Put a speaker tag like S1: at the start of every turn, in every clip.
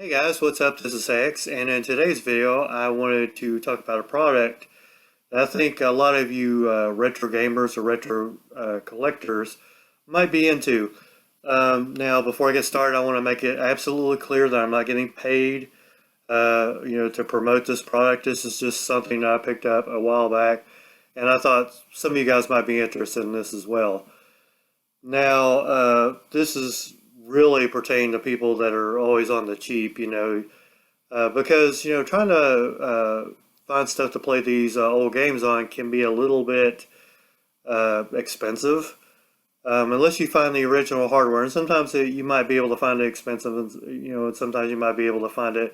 S1: Hey guys, what's up? This is X, and in today's video, I wanted to talk about a product that I think a lot of you retro gamers or retro collectors might be into. Now, before I get started, I want to make it absolutely clear that I'm not getting paid, to promote this product. This is just something that I picked up a while back, and I thought some of you guys might be interested in this as well. Now, this is really pertaining to people that are always on the cheap, because trying to find stuff to play these old games on can be a little bit expensive, unless you find the original hardware. And sometimes you might be able to find it expensive, and sometimes you might be able to find it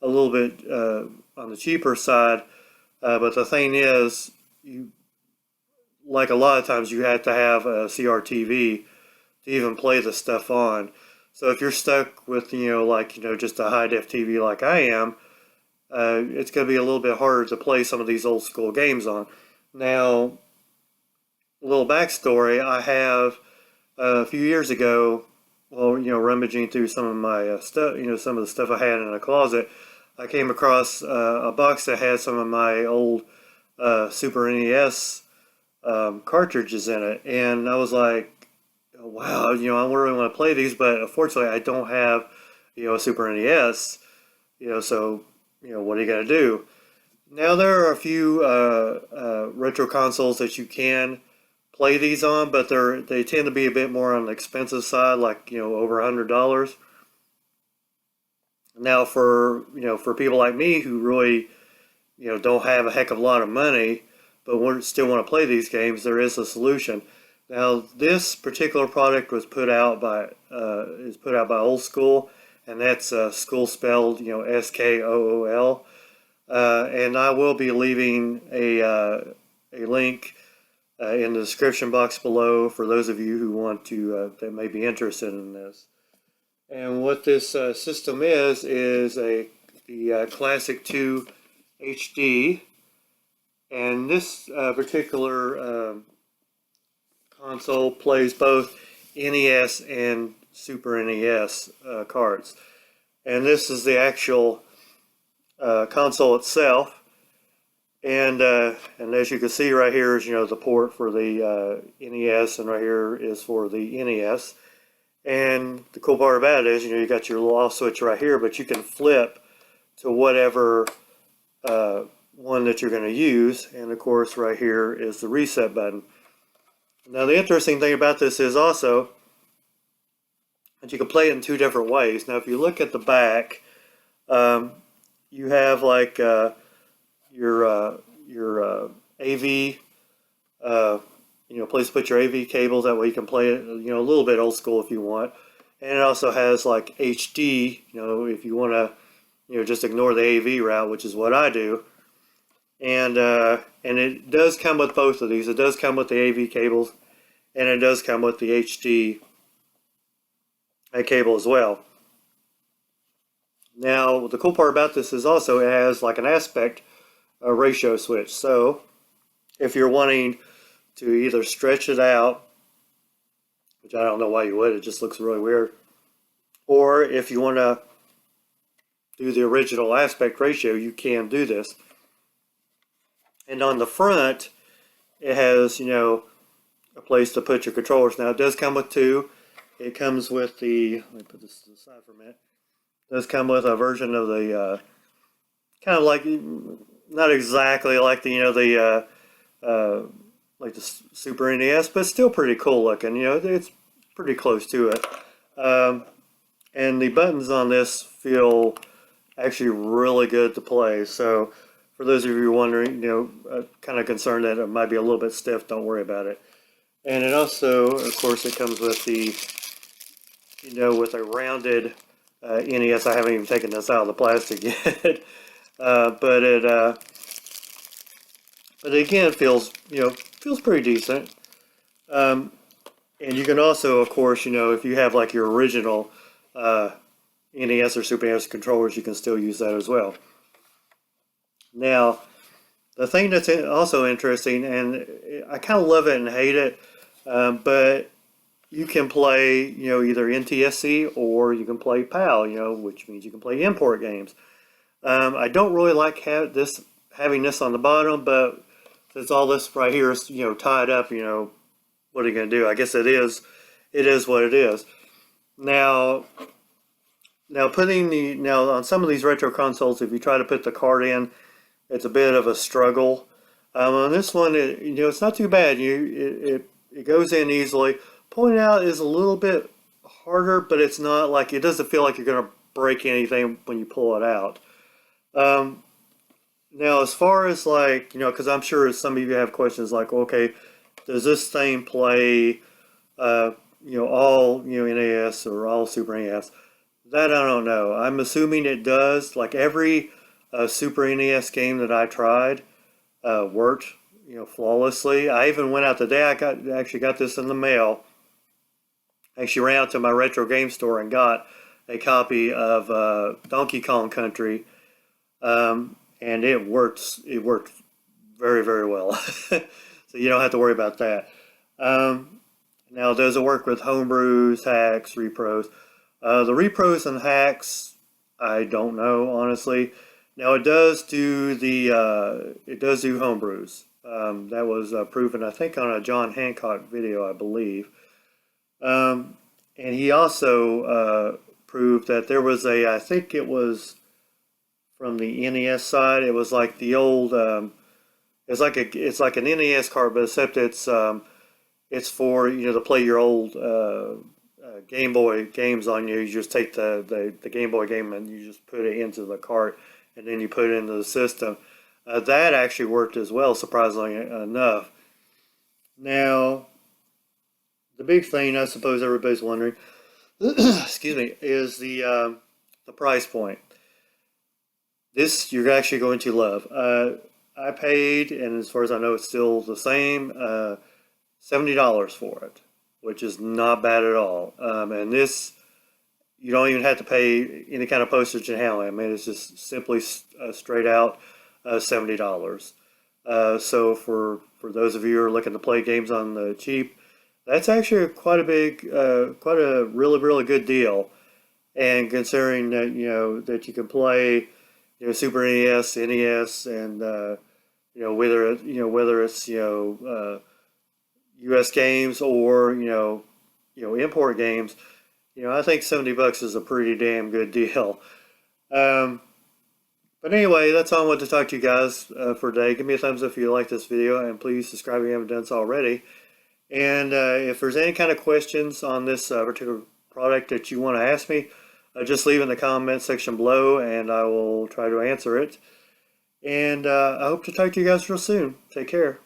S1: a little bit on the cheaper side. But the thing is, like a lot of times, you have to have a CRTV to even play the stuff on. So if you're stuck with, just a high def TV like I am, it's going to be a little bit harder to play some of these old school games on. Now, a little backstory, I have a few years ago, rummaging through some of my stuff, some of the stuff I had in a closet, I came across a box that had some of my old Super NES cartridges in it, and I was like, wow, I really want to play these, but unfortunately I don't have, a Super NES, so, what are you going to do? Now there are a few retro consoles that you can play these on, but they tend to be a bit more on the expensive side, like, over $100. Now for people like me who really, don't have a heck of a lot of money, but still want to play these games, there is a solution. Now, this particular product was put out by Old School, and that's school spelled, SKOOL. And I will be leaving a link in the description box below for those of you who want to that may be interested in this. And what this system is the Classiq 2 HD, and this particular console plays both NES and Super NES cards. And this is the actual console itself. And as you can see right here is, the port for the NES, and right here is for the NES. And the cool part about it is, you got your little off switch right here, but you can flip to whatever one that you're going to use. And of course, right here is the reset button. Now, the interesting thing about this is also that you can play it in two different ways. Now, if you look at the back, you have like your AV, place to put your AV cables. That way you can play it, a little bit old school if you want. And it also has like HD, if you want to, just ignore the AV route, which is what I do. And it does come with both of these. It does come with the AV cables, and it does come with the HD cable as well. Now, the cool part about this is also it has like an aspect ratio switch. So if you're wanting to either stretch it out, which I don't know why you would, it just looks really weird, or if you want to do the original aspect ratio, you can do this. And on the front, it has, a place to put your controllers. Now, it does come with two. It comes with the, let me put this to the side for a minute. It does come with a version of the, kind of like, not exactly like the, like the Super NES, but still pretty cool looking. It's pretty close to it. And the buttons on this feel actually really good to play. So, for those of you wondering, kind of concerned that it might be a little bit stiff, don't worry about it. And it also, of course, it comes with the, with a rounded NES. I haven't even taken this out of the plastic yet, but again, it feels, feels pretty decent. And you can also, of course, if you have like your original NES or Super NES controllers, you can still use that as well. Now, the thing that's also interesting, and I kind of love it and hate it, but you can play, either NTSC or you can play PAL, which means you can play import games. I don't really like having this on the bottom, but since all this right here is, tied up, what are you going to do? I guess it is what it is. Now now on some of these retro consoles, if you try to put the card in, it's a bit of a struggle. On this one, it's not too bad. It goes in easily. Pulling out is a little bit harder, but it's not like, it doesn't feel like you're going to break anything when you pull it out. Now, as far as like, because I'm sure some of you have questions like, okay, does this thing play, all, NES or all Super NES? That I don't know. I'm assuming it does. Like every Super NES game that I tried worked, flawlessly. I even went out the day I actually got this in the mail. I actually ran out to my retro game store and got a copy of Donkey Kong Country, and it works. It worked very, very well. So you don't have to worry about that. Now, does it work with homebrews, hacks, repros? The repros and hacks, I don't know, honestly. Now it does do homebrews. That was proven, I think, on a John Hancock video, I believe. And he also proved that there was I think it was from the NES side. It was like the old, it's like an NES card, but except it's for to play your old Game Boy games on you. You just take the Game Boy game and you just put it into the cart, and then you put it into the system. That actually worked as well, surprisingly enough. Now, the big thing, I suppose everybody's wondering, excuse me, is the price point. This you're actually going to love. I paid, and as far as I know, it's still the same, $70 for it, which is not bad at all. And this, you don't even have to pay any kind of postage and handling. I mean, it's just simply straight out $70. So for those of you who are looking to play games on the cheap, that's actually quite a really, really good deal. And considering that, that you can play, Super NES, NES, and, whether it's, U.S. games or, import games, I think $70 is a pretty damn good deal. But anyway, that's all I wanted to talk to you guys for today. Give me a thumbs up if you like this video, and please subscribe if you haven't done so already. And if there's any kind of questions on this particular product that you want to ask me, just leave in the comment section below, and I will try to answer it. And I hope to talk to you guys real soon. Take care.